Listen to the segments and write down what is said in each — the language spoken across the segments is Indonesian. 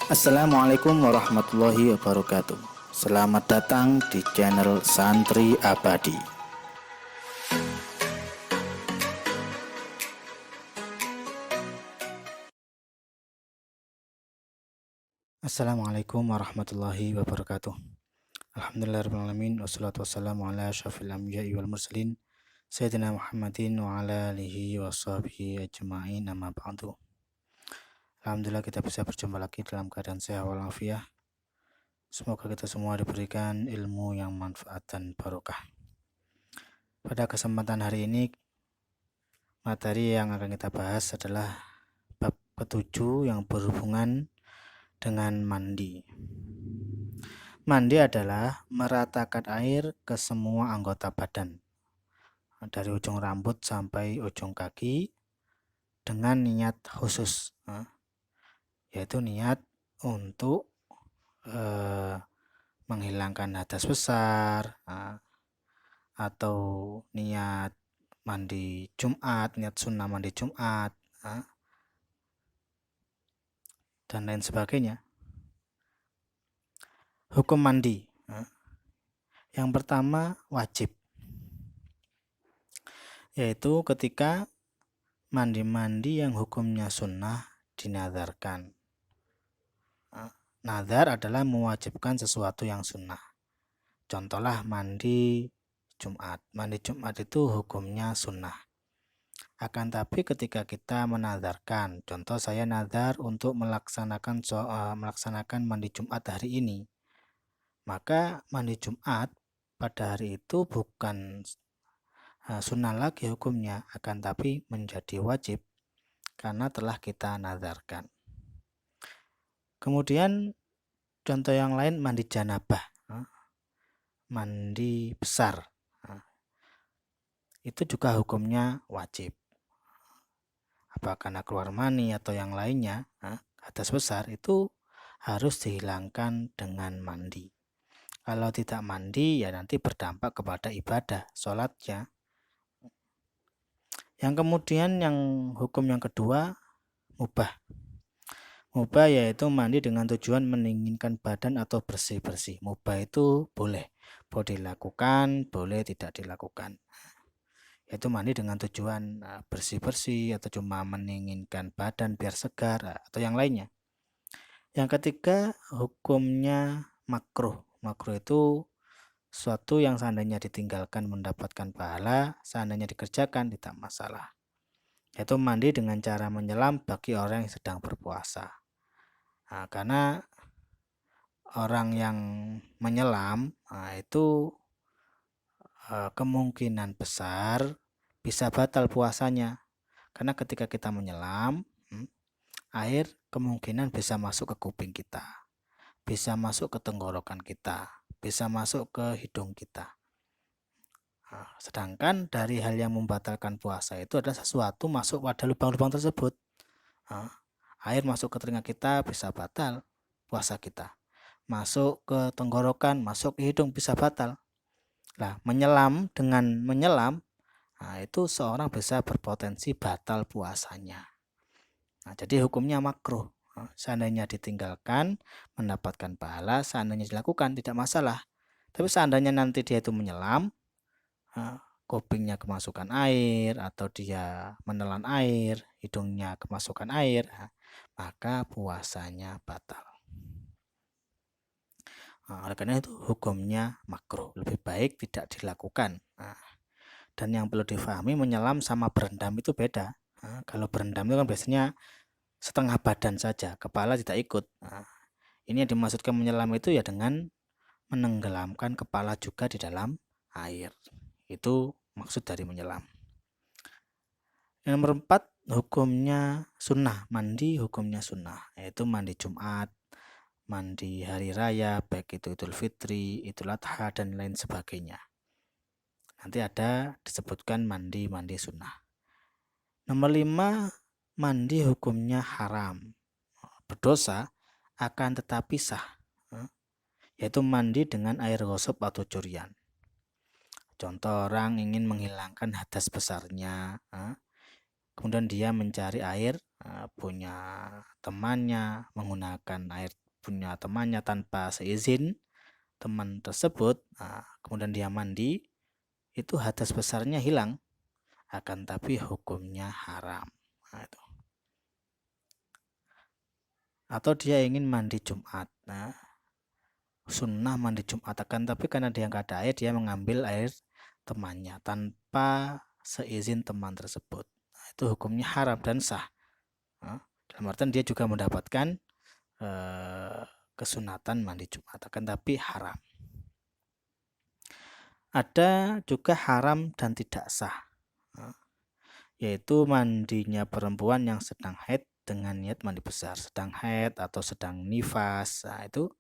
Assalamualaikum warahmatullahi wabarakatuh. Selamat datang di channel Santri Abadi. Assalamualaikum warahmatullahi wabarakatuh. Alhamdulillahirrahmanirrahim. Wassalatu wassalamu ala syafil anbiya'i wal mursalin Sayyidina Muhammadin wa ala alihi wa sahbihi ajma'in, amma ba'du. Alhamdulillah kita bisa berjumpa lagi dalam keadaan sehat walafiat. Semoga kita semua diberikan ilmu yang manfaat dan barokah. Pada kesempatan hari ini, materi yang akan kita bahas adalah bab ke-7 yang berhubungan dengan mandi. Mandi adalah meratakan air ke semua anggota badan, dari ujung rambut sampai ujung kaki, dengan niat khusus, yaitu niat untuk menghilangkan hadas besar, atau niat mandi Jumat, niat sunnah mandi Jumat, dan lain sebagainya. Hukum mandi yang pertama wajib, yaitu ketika mandi-mandi yang hukumnya sunnah dinadarkan. Nadar adalah mewajibkan sesuatu yang sunnah. Contohlah mandi Jumat. Mandi Jumat itu hukumnya sunnah. Akan tapi ketika kita menadarkan, contoh saya nadar untuk melaksanakan mandi Jumat hari ini, maka mandi Jumat pada hari itu bukan sunnah lagi hukumnya, akan tapi menjadi wajib karena telah kita nadarkan. Kemudian contoh yang lain mandi janabah, mandi besar, itu juga hukumnya wajib. Apakah karena keluar mani atau yang lainnya, hadas besar itu harus dihilangkan dengan mandi. Kalau tidak mandi ya nanti berdampak kepada ibadah, sholatnya. Yang kemudian hukum yang kedua, mubah. Mubah yaitu mandi dengan tujuan mendinginkan badan atau bersih-bersih. Mubah itu boleh dilakukan, boleh tidak dilakukan. Yaitu mandi dengan tujuan bersih-bersih atau cuma mendinginkan badan biar segar atau yang lainnya. Yang ketiga, hukumnya makruh. Makruh itu suatu yang seandainya ditinggalkan mendapatkan pahala, seandainya dikerjakan tidak masalah. Yaitu mandi dengan cara menyelam bagi orang yang sedang berpuasa. Karena orang yang menyelam itu kemungkinan besar bisa batal puasanya. Karena ketika kita menyelam, air kemungkinan bisa masuk ke kuping kita, bisa masuk ke tenggorokan kita, bisa masuk ke hidung kita. Sedangkan dari hal yang membatalkan puasa itu adalah sesuatu masuk pada lubang-lubang tersebut. Air masuk ke telinga kita bisa batal puasa kita. Masuk ke tenggorokan, masuk ke hidung bisa batal. Nah, dengan menyelam, itu seorang bisa berpotensi batal puasanya. Jadi hukumnya makruh. Seandainya ditinggalkan mendapatkan pahala, seandainya dilakukan tidak masalah. Tapi seandainya nanti dia itu menyelam, kupingnya kemasukan air atau dia menelan air, hidungnya kemasukan air, maka puasanya batal. Oleh karena itu hukumnya makruh, lebih baik tidak dilakukan. Dan yang perlu difahami, menyelam sama berendam itu beda. Kalau berendam itu kan biasanya setengah badan saja, kepala tidak ikut. Ini yang dimaksudkan menyelam itu ya dengan menenggelamkan kepala juga di dalam air. Itu maksud dari menyelam. Yang nomor 4, hukumnya sunnah. Mandi hukumnya sunnah, yaitu mandi Jumat, mandi hari raya, baik itu Idul Fitri, Idul Adha, dan lain sebagainya. Nanti ada disebutkan mandi sunnah. Nomor 5, mandi hukumnya haram, berdosa akan tetapi sah, yaitu mandi dengan air gosok atau curian. Contoh orang ingin menghilangkan hadas besarnya, kemudian dia mencari air punya temannya, menggunakan air punya temannya tanpa seizin teman tersebut, kemudian dia mandi, itu hadas besarnya hilang, akan tapi hukumnya haram. Itu. Atau dia ingin mandi Jumat, sunnah mandi Jumat, akan tapi karena dia nggak ada air, dia mengambil air temannya tanpa seizin teman tersebut. Itu hukumnya haram dan sah. Dalam artian dia juga mendapatkan kesunatan mandi Jumat, akan tapi haram. Ada juga haram dan tidak sah, yaitu mandinya perempuan yang sedang haid dengan niat mandi besar. Sedang haid atau sedang nifas, itu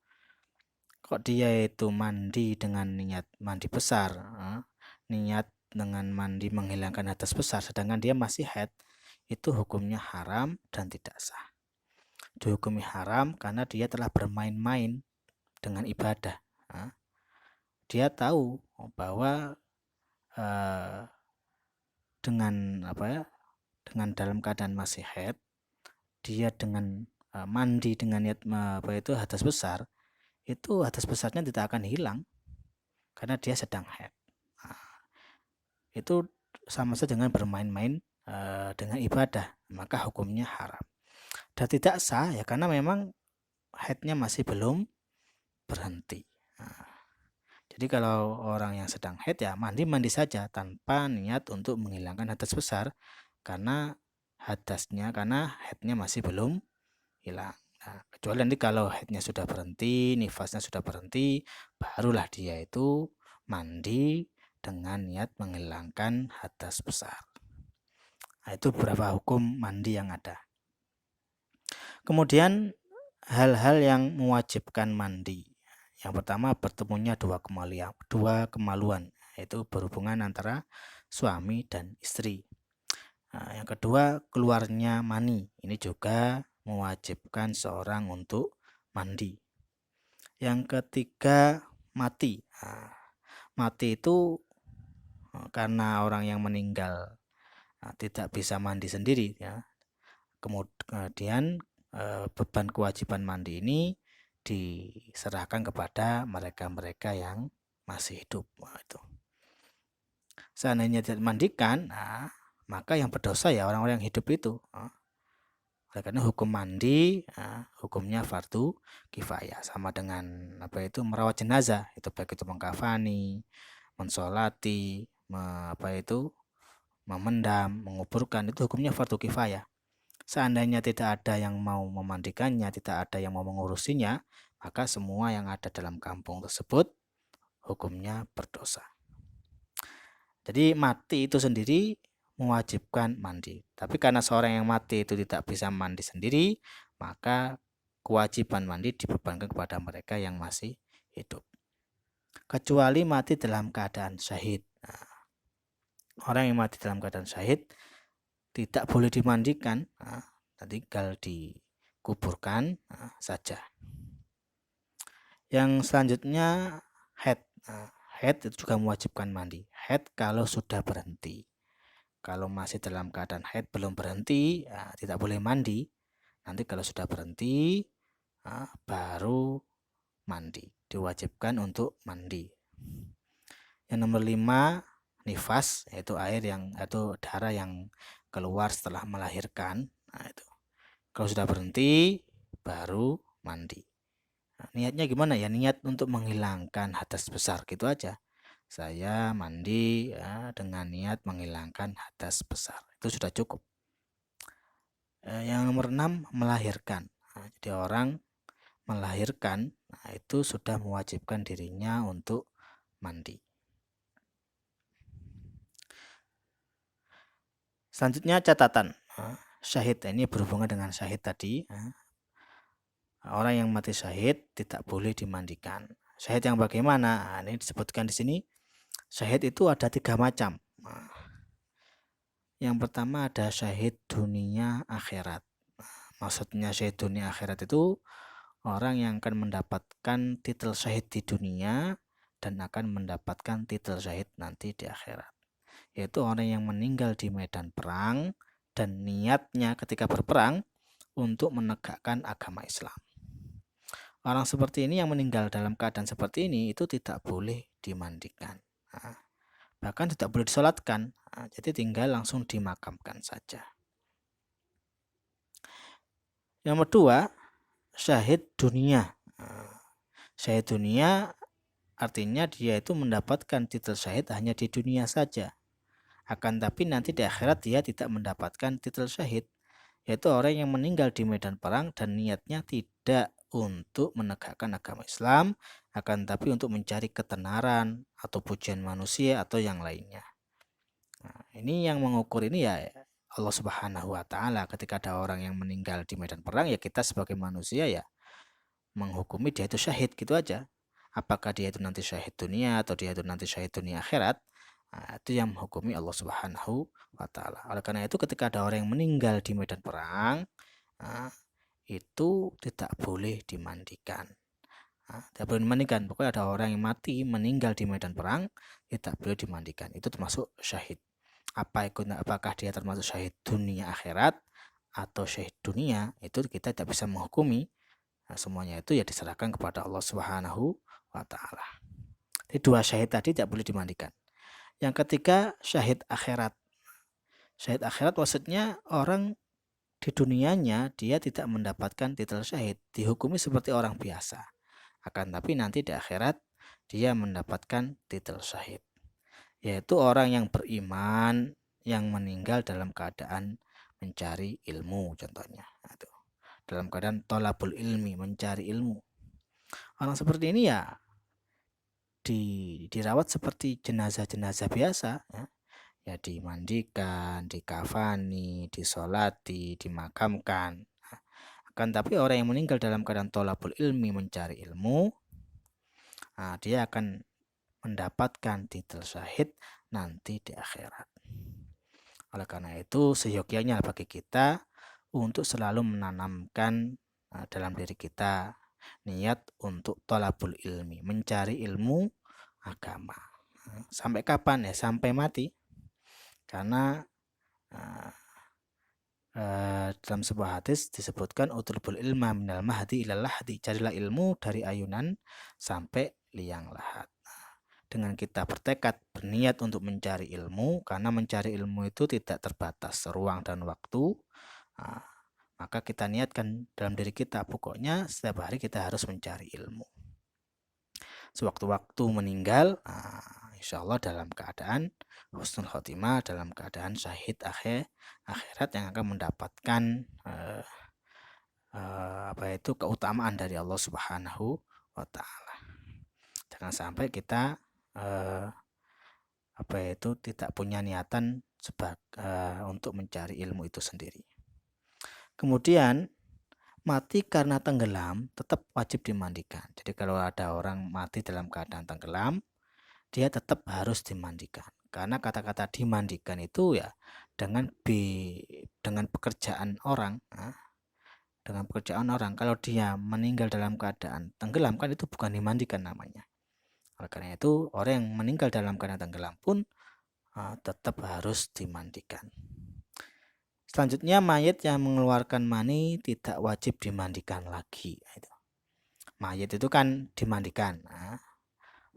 kok dia itu mandi dengan niat mandi besar, niat dengan mandi menghilangkan hadas besar, sedangkan dia masih haid, itu hukumnya haram dan tidak sah. Dihukumi haram karena dia telah bermain-main dengan ibadah. Dia tahu bahwa dengan dengan dalam keadaan masih haid, dia dengan mandi dengan niat hadas besar, itu hadas besarnya tidak akan hilang karena dia sedang haid. Itu sama saja dengan bermain-main dengan ibadah, maka hukumnya haram. Dan tidak sah ya karena memang haidnya masih belum berhenti. Jadi kalau orang yang sedang haid ya mandi saja tanpa niat untuk menghilangkan hadas besar karena haidnya masih belum hilang. Kecuali nanti kalau haidnya sudah berhenti, nifasnya sudah berhenti, barulah dia itu mandi dengan niat menghilangkan hadas besar. Itu beberapa hukum mandi yang ada. Kemudian hal-hal yang mewajibkan mandi. Yang pertama, bertemunya dua kemaluan, yaitu berhubungan antara suami dan istri. Yang kedua, keluarnya mani. Ini juga mewajibkan seorang untuk mandi. Yang ketiga, mati. Mati itu karena orang yang meninggal tidak bisa mandi sendiri, ya. Kemudian beban kewajiban mandi ini diserahkan kepada mereka-mereka yang masih hidup. Itu. Seandainya tidak dimandikan, maka yang berdosa ya orang-orang yang hidup itu. Oleh karena hukum mandi, hukumnya fardu kifayah, sama dengan merawat jenazah, itu baik itu mengkafani, mensolati, memendam, menguburkan, itu hukumnya fardu kifayah. Seandainya tidak ada yang mau memandikannya, tidak ada yang mau mengurusinya, maka semua yang ada dalam kampung tersebut hukumnya berdosa. Jadi mati itu sendiri mewajibkan mandi. Tapi karena seorang yang mati itu tidak bisa mandi sendiri, maka kewajiban mandi dibebankan kepada mereka yang masih hidup. Kecuali mati dalam keadaan syahid. Orang yang mati dalam keadaan syahid tidak boleh dimandikan, tinggal dikuburkan saja. Yang selanjutnya haid. Haid itu juga mewajibkan mandi. Haid kalau sudah berhenti. Kalau masih dalam keadaan haid belum berhenti, tidak boleh mandi. Nanti kalau sudah berhenti, baru mandi. Diwajibkan untuk mandi. Yang nomor 5, nifas, yaitu darah yang keluar setelah melahirkan. Itu. Kalau sudah berhenti, baru mandi. Niatnya gimana ya? Niat untuk menghilangkan hadas besar, gitu aja. Saya mandi dengan niat menghilangkan hadas besar. Itu sudah cukup. Yang nomor 6, melahirkan. Jadi orang melahirkan, itu sudah mewajibkan dirinya untuk mandi. Selanjutnya catatan. Syahid, ini berhubungan dengan syahid tadi. Orang yang mati syahid tidak boleh dimandikan. Syahid yang bagaimana? Ini disebutkan di sini. Syahid itu ada 3 macam. Yang pertama ada syahid dunia akhirat. Maksudnya syahid dunia akhirat itu orang yang akan mendapatkan titel syahid di dunia dan akan mendapatkan titel syahid nanti di akhirat. Yaitu orang yang meninggal di medan perang dan niatnya ketika berperang untuk menegakkan agama Islam. Orang seperti ini yang meninggal dalam keadaan seperti ini itu tidak boleh dimandikan. Bahkan tidak boleh disolatkan. Jadi tinggal langsung dimakamkan saja. Yang kedua, syahid dunia. Syahid dunia artinya dia itu mendapatkan titel syahid hanya di dunia saja. Akan tapi nanti di akhirat dia tidak mendapatkan titel syahid. Yaitu orang yang meninggal di medan perang dan niatnya tidak untuk menegakkan agama Islam, akan tapi untuk mencari ketenaran atau pujian manusia atau yang lainnya. Nah, ini yang mengukur ini ya Allah Subhanahu wa Ta'ala. Ketika ada orang yang meninggal di medan perang, ya kita sebagai manusia ya menghukumi dia itu syahid gitu aja. Apakah dia itu nanti syahid dunia atau dia itu nanti syahid dunia akhirat, itu yang menghukumi Allah Subhanahu wa Ta'ala. Oleh karena itu ketika ada orang yang meninggal di medan perang, itu tidak boleh dimandikan. Tidak boleh dimandikan. Pokoknya ada orang yang mati meninggal di medan perang, tidak boleh dimandikan. Itu termasuk syahid. Apakah dia termasuk syahid dunia akhirat atau syahid dunia, itu kita tidak bisa menghukumi. Semuanya itu ya diserahkan kepada Allah Subhanahu wa Ta'ala. Jadi dua syahid tadi tidak boleh dimandikan. Yang ketiga, syahid akhirat. Syahid akhirat maksudnya orang di dunianya dia tidak mendapatkan titel syahid, dihukumi seperti orang biasa. Akan tapi nanti di akhirat dia mendapatkan titel syahid. Yaitu orang yang beriman yang meninggal dalam keadaan mencari ilmu contohnya. Dalam keadaan tolabul ilmi, mencari ilmu. Orang seperti ini ya dirawat seperti jenazah-jenazah biasa ya dimandikan, dikafani, disolati, dimakamkan. Akan tapi orang yang meninggal dalam keadaan tolabul ilmi, mencari ilmu, dia akan mendapatkan titel syahid nanti di akhirat. Oleh karena itu seyogyanya bagi kita untuk selalu menanamkan dalam diri kita niat untuk tolabul ilmi, mencari ilmu agama. Sampai kapan ya? Sampai mati. Karena dalam sebuah hadis disebutkan utlubul ilma minal mahdi ilal lahdi, carilah ilmu dari ayunan sampai liang lahat. Dengan kita bertekad berniat untuk mencari ilmu, karena mencari ilmu itu tidak terbatas ruang dan waktu, maka kita niatkan dalam diri kita pokoknya setiap hari kita harus mencari ilmu. Sewaktu-waktu meninggal, insya Allah dalam keadaan husnul khotimah, dalam keadaan syahid akhirat yang akan mendapatkan keutamaan dari Allah Subhanahu wa Ta'ala. Jangan sampai kita tidak punya niatan untuk mencari ilmu itu sendiri. Kemudian mati karena tenggelam tetap wajib dimandikan. Jadi kalau ada orang mati dalam keadaan tenggelam, dia tetap harus dimandikan. Karena kata-kata dimandikan itu ya dengan pekerjaan orang. Dengan pekerjaan orang. Kalau dia meninggal dalam keadaan tenggelam kan itu bukan dimandikan namanya. Oleh karena itu orang yang meninggal dalam keadaan tenggelam pun tetap harus dimandikan. Selanjutnya mayit yang mengeluarkan mani tidak wajib dimandikan lagi. Mayit itu kan dimandikan,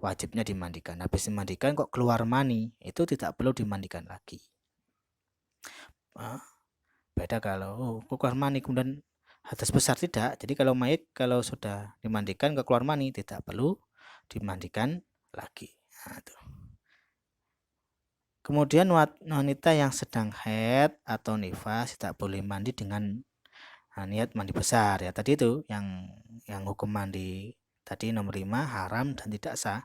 wajibnya dimandikan. Habis dimandikan kok keluar mani, itu tidak perlu dimandikan lagi. Beda kalau keluar mani kemudian hadas besar tidak. Jadi kalau mayit kalau sudah dimandikan kok keluar mani tidak perlu dimandikan lagi. Kemudian wanita yang sedang haid atau nifas tidak boleh mandi dengan niat mandi besar ya. Tadi itu yang hukum mandi tadi nomor 5 haram dan tidak sah.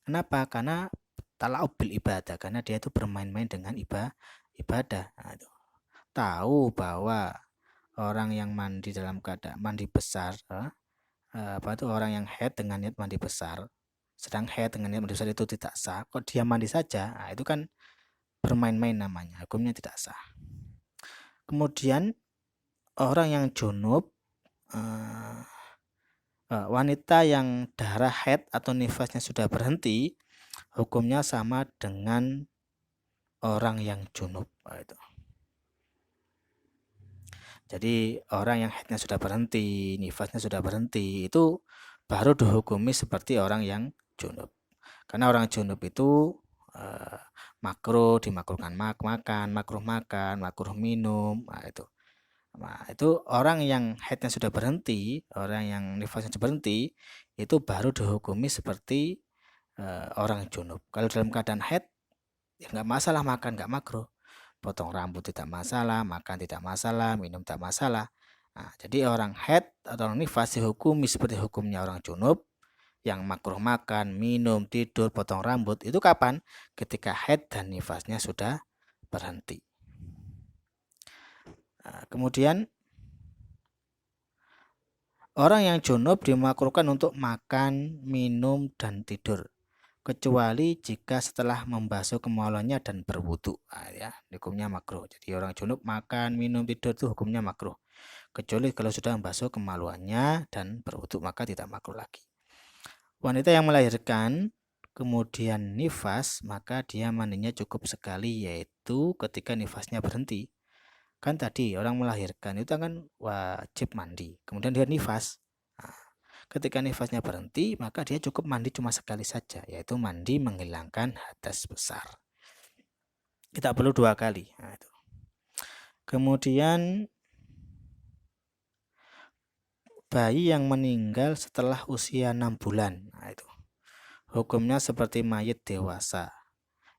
Kenapa? Karena tala'ub bil ibadah, karena dia itu bermain-main dengan ibadah. Tahu bahwa orang yang mandi dalam keadaan mandi besar, orang yang haid dengan niat mandi besar, sedang haid dengan niat mandi besar itu tidak sah. Kok dia mandi saja? Itu kan bermain-main namanya, hukumnya tidak sah. Kemudian orang yang junub, wanita yang darah haid atau nifasnya sudah berhenti, hukumnya sama dengan orang yang junub. Jadi orang yang haidnya sudah berhenti, nifasnya sudah berhenti, itu baru dihukumi seperti orang yang junub. Karena orang junub itu makruh dimakruhkan makan, makruh minum, Nah, itu orang yang haidnya sudah berhenti, orang yang nifasnya sudah berhenti, itu baru dihukumi seperti orang junub. Kalau dalam keadaan haid, ya nggak masalah makan, nggak makruh. Potong rambut tidak masalah, makan tidak masalah, minum tidak masalah. Nah, jadi orang haid atau orang nifas dihukumi seperti hukumnya orang junub, yang makruh makan, minum, tidur, potong rambut, itu kapan? Ketika haid dan nifasnya sudah berhenti. Nah, kemudian orang yang junub dimakruhkan untuk makan, minum, dan tidur, kecuali jika setelah membasuh kemaluannya dan berwudu. Ya, hukumnya makruh. Jadi orang junub makan, minum, tidur itu hukumnya makruh. Kecuali kalau sudah membasuh kemaluannya dan berwudu, maka tidak makruh lagi. Wanita yang melahirkan kemudian nifas, maka dia mandinya cukup sekali, yaitu ketika nifasnya berhenti. Kan tadi orang melahirkan itu kan wajib mandi, kemudian dia nifas. Nah, ketika nifasnya berhenti, maka dia cukup mandi cuma sekali saja, yaitu mandi menghilangkan hadas besar. Tidak perlu 2 kali. Nah, itu. Kemudian bayi yang meninggal setelah usia 6 bulan. Nah, itu. Hukumnya seperti mayit dewasa,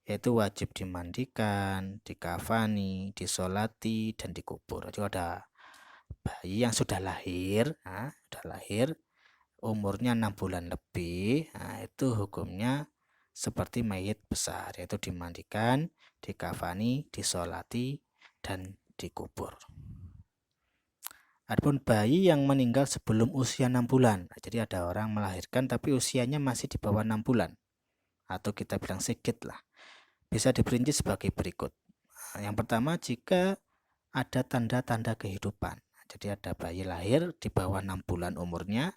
yaitu wajib dimandikan, dikafani, disolati, dan dikubur. Jadi ada bayi yang sudah lahir, umurnya 6 bulan lebih, itu hukumnya seperti mayit besar, yaitu dimandikan, dikafani, disolati, dan dikubur. Adapun bayi yang meninggal sebelum usia 6 bulan, jadi ada orang melahirkan tapi usianya masih di bawah 6 bulan, atau kita bilang sigit lah. Bisa diperinci sebagai berikut. Yang pertama, jika ada tanda-tanda kehidupan. Jadi ada bayi lahir di bawah 6 bulan umurnya,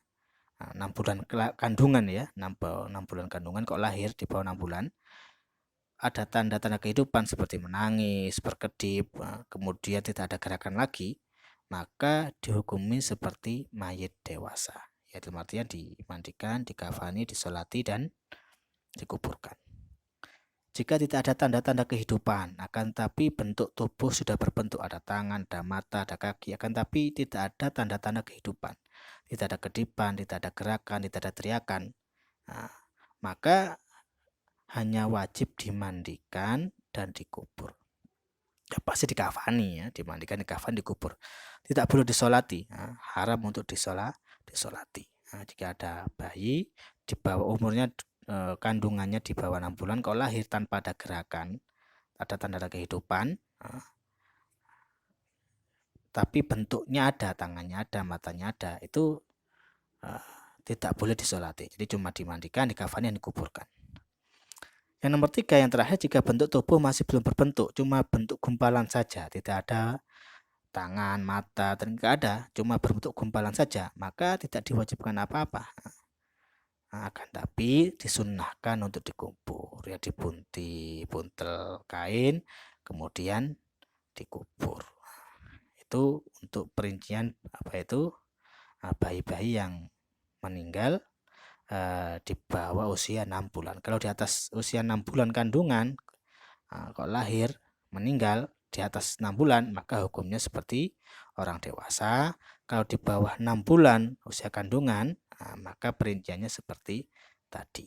6 bulan kandungan ya, 6 bulan kandungan kok lahir di bawah 6 bulan. Ada tanda-tanda kehidupan seperti menangis, berkedip, kemudian tidak ada gerakan lagi, maka dihukumi seperti mayit dewasa. Yaitu artinya dimandikan, dikafani, disolati, dan dikuburkan. Jika tidak ada tanda-tanda kehidupan, akan tapi bentuk tubuh sudah berbentuk, ada tangan, ada mata, ada kaki, akan tapi tidak ada tanda-tanda kehidupan, tidak ada kedipan, tidak ada gerakan, tidak ada teriakan, maka hanya wajib dimandikan dan dikubur. Ya pasti dikafani ya, dimandikan, dikafani, dikubur. Tidak boleh disolati, haram untuk disolati. Jika ada bayi di bawah umurnya kandungannya di bawah 6 bulan, kalau lahir tanpa ada gerakan, ada tanda-tanda kehidupan, tapi bentuknya ada, tangannya ada, matanya ada, itu tidak boleh disolati. Jadi cuma dimandikan, dikafani, dan dikuburkan. Yang nomor 3, yang terakhir, jika bentuk tubuh masih belum berbentuk, cuma bentuk gumpalan saja, tidak ada tangan, mata, dan tidak ada, cuma berbentuk gumpalan saja, maka tidak diwajibkan apa-apa. Akan tapi disunnahkan untuk dikubur, ya buntel kain, kemudian dikubur. Itu untuk perincian bayi-bayi yang meninggal di bawah usia 6 bulan. Kalau di atas usia 6 bulan kandungan, kok lahir meninggal di atas 6 bulan, maka hukumnya seperti orang dewasa. Kalau di bawah 6 bulan usia kandungan, maka perinciannya seperti tadi.